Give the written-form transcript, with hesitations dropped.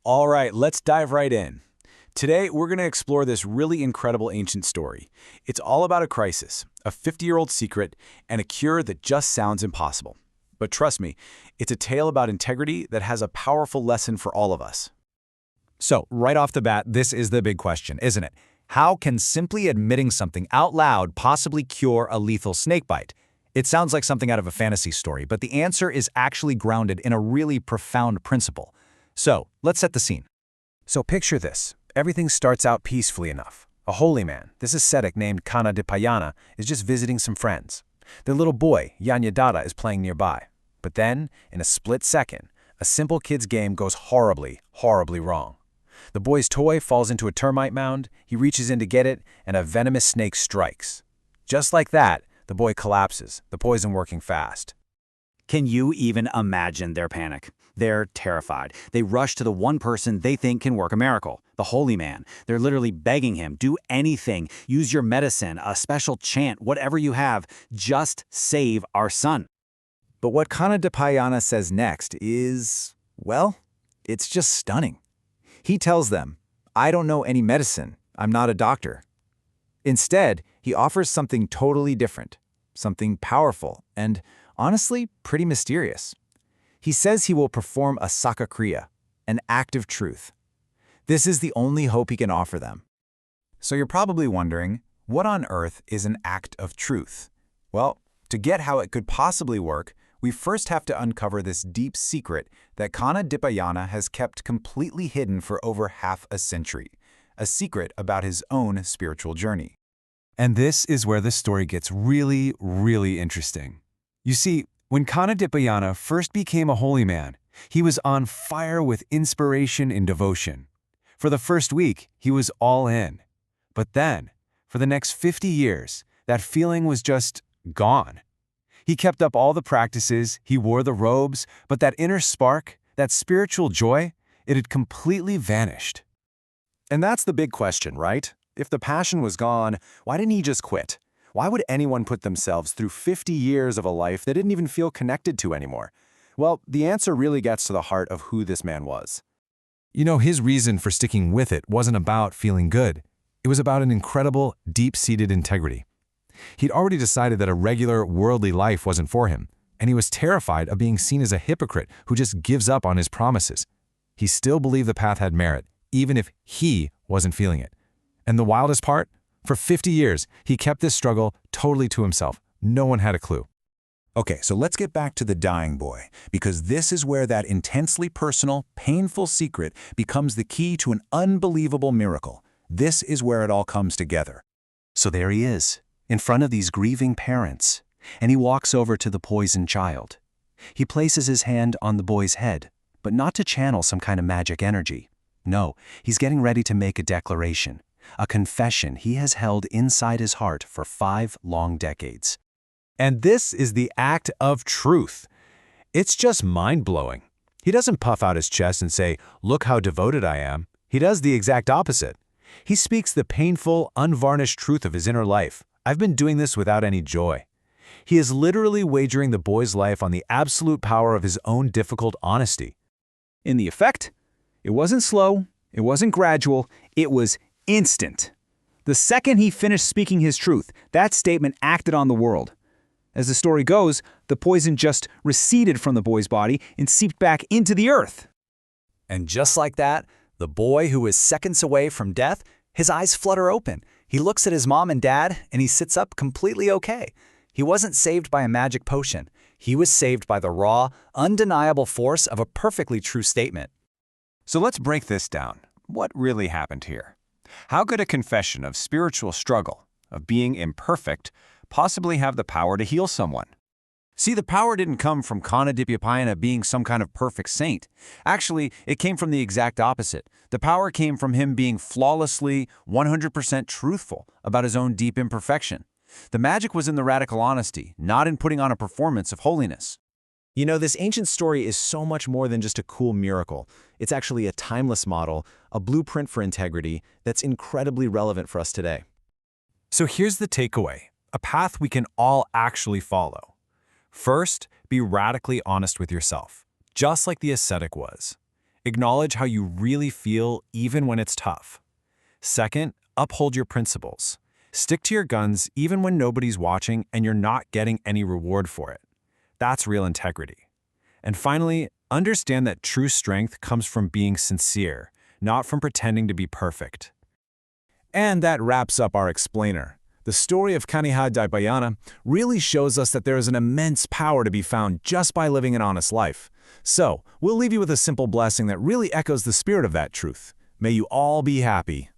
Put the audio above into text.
All right, let's dive right in. Today, we're going to explore this really incredible ancient story. It's all about a crisis, a 50-year-old secret, and a cure that just sounds impossible. But trust me, it's a tale about integrity that has a powerful lesson for all of us. So, right off the bat, this is the big question, isn't it? How can simply admitting something out loud possibly cure a lethal snakebite? It sounds like something out of a fantasy story, but the answer is actually grounded in a really profound principle. So, let's set the scene. So picture this. Everything starts out peacefully enough. A holy man, this ascetic named Kanna Dipayana, is just visiting some friends. Their little boy, Yanyadada, is playing nearby. But then, in a split second, a simple kid's game goes horribly, horribly wrong. The boy's toy falls into a termite mound, he reaches in to get it, and a venomous snake strikes. Just like that, the boy collapses, the poison working fast. Can you even imagine their panic? They're terrified. They rush to the one person they think can work a miracle, the holy man. They're literally begging him, do anything, use your medicine, a special chant, whatever you have, just save our son. But what Kanna Dipayana says next is, well, it's just stunning. He tells them, I don't know any medicine, I'm not a doctor. Instead, he offers something totally different, something powerful, and honestly, pretty mysterious. He says he will perform a sakakriya, an act of truth. This is the only hope he can offer them. So you're probably wondering, what on earth is an act of truth? Well, to get how it could possibly work, we first have to uncover this deep secret that Kanna Dipayana has kept completely hidden for over half a century, a secret about his own spiritual journey. And this is where the story gets really, really interesting. You see, when Kanna Dipayana first became a holy man, he was on fire with inspiration and devotion. For the first week, he was all in. But then, for the next 50 years, that feeling was just gone. He kept up all the practices, he wore the robes, but that inner spark, that spiritual joy, it had completely vanished. And that's the big question, right? If the passion was gone, why didn't he just quit? Why would anyone put themselves through 50 years of a life they didn't even feel connected to anymore? Well, the answer really gets to the heart of who this man was. You know, his reason for sticking with it wasn't about feeling good. It was about an incredible, deep-seated integrity. He'd already decided that a regular, worldly life wasn't for him, and he was terrified of being seen as a hypocrite who just gives up on his promises. He still believed the path had merit, even if he wasn't feeling it. And the wildest part? For 50 years, he kept this struggle totally to himself. No one had a clue. Okay, so let's get back to the dying boy, because this is where that intensely personal, painful secret becomes the key to an unbelievable miracle. This is where it all comes together. So there he is, in front of these grieving parents, and he walks over to the poisoned child. He places his hand on the boy's head, but not to channel some kind of magic energy. No, he's getting ready to make a declaration, a confession he has held inside his heart for 5 long decades. And this is the act of truth. It's just mind-blowing. He doesn't puff out his chest and say, look how devoted I am. He does the exact opposite. He speaks the painful, unvarnished truth of his inner life. I've been doing this without any joy. He is literally wagering the boy's life on the absolute power of his own difficult honesty. In the effect, it wasn't slow, it wasn't gradual, it was instant. The second he finished speaking his truth, that statement acted on the world. As the story goes, the poison just receded from the boy's body and seeped back into the earth. And just like that, the boy who is seconds away from death, his eyes flutter open. He looks at his mom and dad, and he sits up completely okay. He wasn't saved by a magic potion. He was saved by the raw, undeniable force of a perfectly true statement. So let's break this down. What really happened here? How could a confession of spiritual struggle, of being imperfect, possibly have the power to heal someone? See, the power didn't come from Kanna Dipayana being some kind of perfect saint. Actually, it came from the exact opposite. The power came from him being flawlessly, 100% truthful about his own deep imperfection. The magic was in the radical honesty, not in putting on a performance of holiness. You know, this ancient story is so much more than just a cool miracle. It's actually a timeless model, a blueprint for integrity that's incredibly relevant for us today. So here's the takeaway, a path we can all actually follow. First, be radically honest with yourself, just like the ascetic was. Acknowledge how you really feel even when it's tough. Second, uphold your principles. Stick to your guns even when nobody's watching and you're not getting any reward for it. That's real integrity. And finally, understand that true strength comes from being sincere, not from pretending to be perfect. And that wraps up our explainer. The story of Kaniha-Daibayana really shows us that there is an immense power to be found just by living an honest life. So, we'll leave you with a simple blessing that really echoes the spirit of that truth. May you all be happy.